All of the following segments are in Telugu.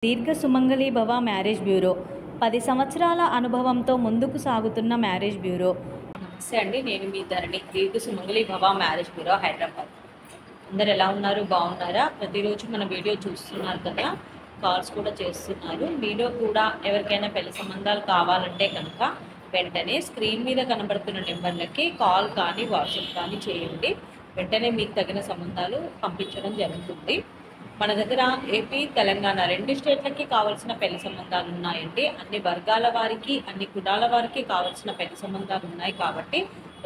దీర్ఘ సుమంగళి భవ మ్యారేజ్ బ్యూరో 10 సంవత్సరాల అనుభవంతో ముందుకు సాగుతున్న మ్యారేజ్ బ్యూరో. నమస్తే అండి, నేను మీ ధరణి. దీర్ఘ సుమంగళి భవ మ్యారేజ్ బ్యూరో, హైదరాబాద్. అందరు ఎలా ఉన్నారు? బాగున్నారా? ప్రతిరోజు మన వీడియో చూస్తున్నారు కదా, కాల్స్ కూడా చేస్తున్నారు. మీలో కూడా ఎవరికైనా పెళ్లి సంబంధాలు కావాలంటే కనుక వెంటనే స్క్రీన్ మీద కనబడుతున్న నెంబర్లకి కాల్ కానీ వాట్సాప్ కానీ చేయండి. వెంటనే మీకు తగిన సంబంధాలు పంపించడం జరుగుతుంది. మన దగ్గర ఏపీ, తెలంగాణ రెండు స్టేట్లకి కావాల్సిన పెళ్లి సంబంధాలు ఉన్నాయండి. అన్ని వర్గాల వారికి, అన్ని కులాల వారికి కావాల్సిన పెళ్లి సంబంధాలు ఉన్నాయి. కాబట్టి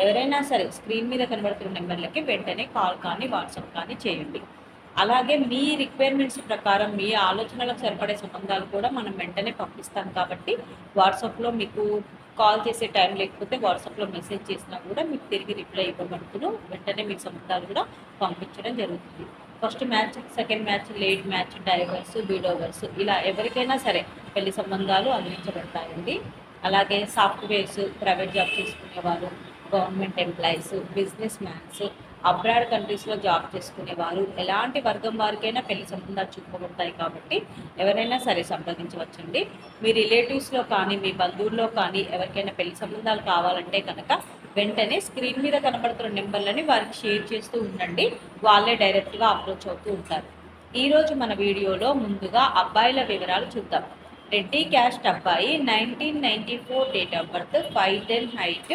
ఎవరైనా సరే స్క్రీన్ మీద కనబడుతున్న నెంబర్లకి వెంటనే కాల్ కానీ వాట్సాప్ కానీ చేయండి. అలాగే మీ రిక్వైర్మెంట్స్ ప్రకారం మీ ఆలోచనలకు సరిపడే సంబంధాలు కూడా మనం వెంటనే పంపిస్తాం. కాబట్టి వాట్సాప్లో మీకు కాల్ చేసే టైం లేకపోతే వాట్సాప్లో మెసేజ్ చేసినా కూడా మీకు తిరిగి రిప్లై ఇవ్వబడుతును. వెంటనే మీకు సంబంధాలు కూడా పంపించడం జరుగుతుంది. First match, second match, late match, divorce, widowers, ఇలా ఎవరికైనా సరే పెళ్లి సంబంధాలు అందించబడతాయండి. అలాగే సాఫ్ట్వేర్స్, ప్రైవేట్ జాబ్ చేసుకునేవారు, government employees, business mans, abroad కంట్రీస్లో జాబ్ చేసుకునేవారు, ఎలాంటి వర్గం వారికైనా పెళ్లి సంబంధాలు చూపబడతాయి. కాబట్టి ఎవరైనా సరే సంప్రదించవచ్చండి. మీ రిలేటివ్స్లో కానీ మీ బంధువుల్లో కానీ ఎవరికైనా పెళ్లి సంబంధాలు కావాలంటే కనుక వెంటనే స్క్రీన్ మీద కనబడుతున్న నెంబర్లని వారికి షేర్ చేస్తూ ఉండండి. వాళ్ళే డైరెక్ట్గా అప్రోచ్ అవుతూ ఉంటారు. ఈరోజు మన వీడియోలో ముందుగా అబ్బాయిల వివరాలు చూద్దాం. రెడ్డి క్యాస్ట్ అబ్బాయి, 1994 date of birth, 5'10" height,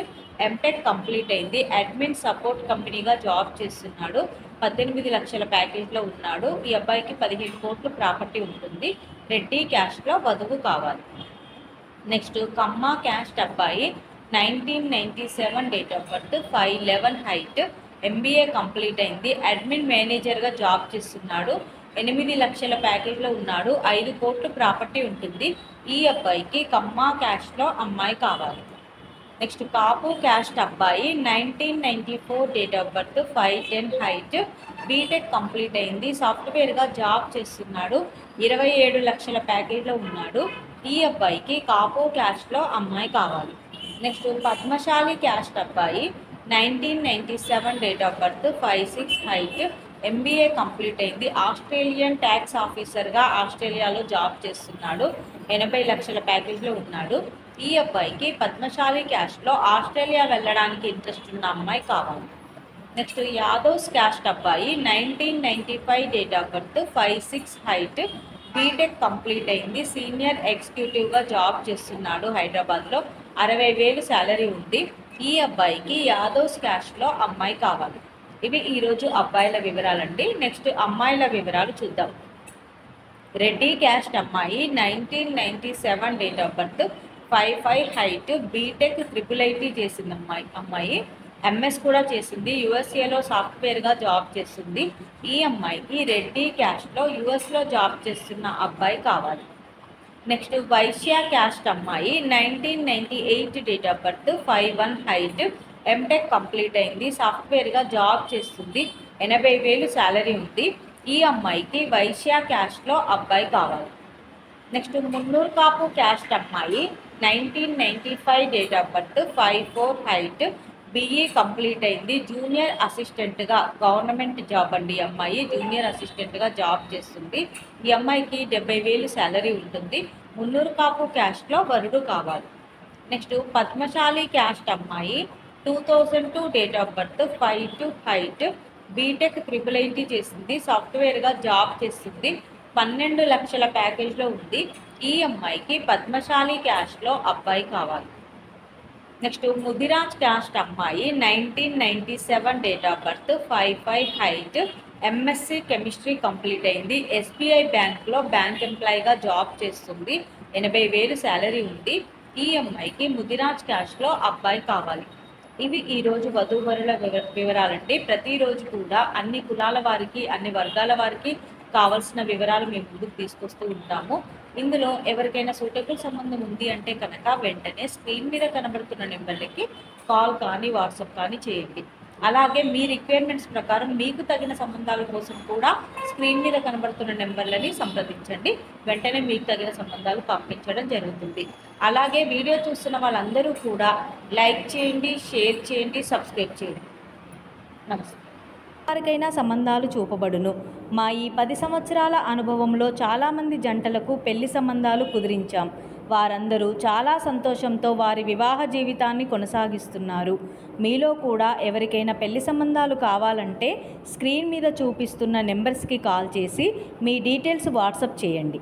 MTech complete అయింది. అడ్మిన్ సపోర్ట్ కంపెనీగా జాబ్ చేస్తున్నాడు. 18 లక్షల ప్యాకేజ్లో ఉన్నాడు. ఈ అబ్బాయికి 15 కోట్లు ప్రాపర్టీ ఉంటుంది. రెడ్డి క్యాస్ట్లో వధువు కావాలి. నెక్స్ట్ కమ్మ క్యాస్ట్ అబ్బాయి, 1997 date of birth, 5'11" height, MBA complete అయింది. అడ్మిన్ మేనేజర్గా జాబ్ చేస్తున్నాడు. 8 లక్షల ప్యాకేజ్లో ఉన్నాడు. 5 కోట్లు ప్రాపర్టీ ఉంటుంది. ఈ అబ్బాయికి కమ్మ క్యాస్ట్లో అమ్మాయి కావాలి. నెక్స్ట్ కాపు క్యాస్ట్ అబ్బాయి, 1994 date of birth, 5'10" height, BTech complete అయింది. సాఫ్ట్వేర్గా జాబ్ చేస్తున్నాడు. 27 లక్షల ప్యాకేజ్లో ఉన్నాడు. ఈ అబ్బాయికి కాపు క్యాస్ట్లో అమ్మాయి కావాలి. నెక్స్ట్ పద్మశాలి క్యాస్ట్ అబ్బాయి, 1997 date of birth, 5'6" height, MBA complete అయింది. ఆస్ట్రేలియన్ ట్యాక్స్ ఆఫీసర్గా ఆస్ట్రేలియాలో జాబ్ చేస్తున్నాడు. 80 లక్షల ప్యాకేజ్లో ఉన్నాడు. ఈ అబ్బాయికి పద్మశాలి క్యాస్ట్లో ఆస్ట్రేలియా వెళ్ళడానికి ఇంట్రెస్ట్ ఉన్న అమ్మాయి కావాలి. నెక్స్ట్ యాదవ్స్ క్యాస్ట్ అబ్బాయి, 1995 date of birth, 5'6" height, BTech complete అయింది. సీనియర్ ఎగ్జిక్యూటివ్గా జాబ్ చేస్తున్నాడు. హైదరాబాద్లో 60,000 శాలరీ ఉంది. ఈ అబ్బాయికి యాదవ్స్ క్యాస్ట్లో అమ్మాయి కావాలి. ఇవి ఈరోజు అబ్బాయిల వివరాలండి. నెక్స్ట్ అమ్మాయిల వివరాలు చూద్దాం. రెడ్డి క్యాస్ట్ అమ్మాయి, 1997 date of birth, 5'5" height, BTech IIIT చేసింది అమ్మాయి. ఎంఎస్ కూడా చేసింది. యుఎస్ఏలో సాఫ్ట్వేర్గా జాబ్ చేస్తుంది. ఈ అమ్మాయికి రెడ్డి క్యాస్ట్లో యుఎస్లో జాబ్ చేస్తున్న అబ్బాయి కావాలి. నెక్స్ట్ వైశ్య క్యాస్ట్ అమ్మాయి, 1998 date of birth, 5'1" height, MTech complete అయింది. సాఫ్ట్వేర్గా జాబ్ చేస్తుంది. 80,000 శాలరీ ఉంది. ఈ అమ్మాయికి వైశ్య క్యాస్ట్లో అబ్బాయి కావాలి. నెక్స్ట్ మున్నూరు కాపు క్యాస్ట్ అమ్మాయి, 1995 date of birth, 5'4" height, BE complete అయింది. జూనియర్ అసిస్టెంట్గా, గవర్నమెంట్ జాబ్ అండి. ఈ అమ్మాయి జూనియర్ అసిస్టెంట్గా జాబ్ చేస్తుంది. ఈ అమ్మాయికి 70,000 శాలరీ ఉంటుంది. మున్నూరు కాపు క్యాస్ట్లో వరుడు కావాలి. నెక్స్ట్ పద్మశాలి క్యాస్ట్ అమ్మాయి, 2002 date of birth, 5'2" height, BTech IIIT చేసింది. సాఫ్ట్వేర్గా జాబ్ చేస్తుంది. 12 లక్షల ప్యాకేజ్లో ఉంది. ఈ అమ్మాయికి పద్మశాలి క్యాస్ట్లో అబ్బాయి కావాలి. నెక్స్ట్ ముదిరాజ్ క్యాస్ట్ అమ్మాయి, 1997 date of birth, 5'5" height, MSc chemistry complete అయింది. ఎస్బీఐ బ్యాంక్లో బ్యాంక్ ఎంప్లాయీగా జాబ్ చేస్తుంది. 80,000 శాలరీ ఉంది. ఈ అమ్మాయికి ముదిరాజ్ క్యాస్ట్లో అబ్బాయి కావాలి. ఇవి ఈరోజు వధూవరుల వివరాలండి. ప్రతిరోజు కూడా అన్ని కులాల వారికి, అన్ని వర్గాల వారికి కావాల్సిన వివరాలు మేము ముందుకు తీసుకొస్తూ ఉంటాము. ఇందులో ఎవరికైనా సూటబుల్ సంబంధం ఉంది అంటే కనుక వెంటనే స్క్రీన్ మీద కనబడుతున్న నెంబర్లకి కాల్ కానీ వాట్సాప్ కానీ చేయండి. అలాగే మీ రిక్వైర్మెంట్స్ ప్రకారం మీకు తగిన సంబంధాల కోసం కూడా స్క్రీన్ మీద కనబడుతున్న నెంబర్లని సంప్రదించండి. వెంటనే మీకు తగిన సంబంధాలు పంపించడం జరుగుతుంది. అలాగే వీడియో చూస్తున్న వాళ్ళందరూ కూడా లైక్ చేయండి, షేర్ చేయండి, సబ్స్క్రైబ్ చేయండి. నమస్తే. వారికైనా సంబంధాలు చూపబడును. మా ఈ 10 సంవత్సరాల అనుభవంలో చాలామంది జంటలకు పెళ్లి సంబంధాలు కుదిరించాం. వారందరూ చాలా సంతోషంతో వారి వివాహ జీవితాన్ని కొనసాగిస్తున్నారు. మీలో కూడా ఎవరికైనా పెళ్లి సంబంధాలు కావాలంటే స్క్రీన్ మీద చూపిస్తున్న నెంబర్స్కి కాల్ చేసి మీ డీటెయిల్స్ వాట్సాప్ చేయండి.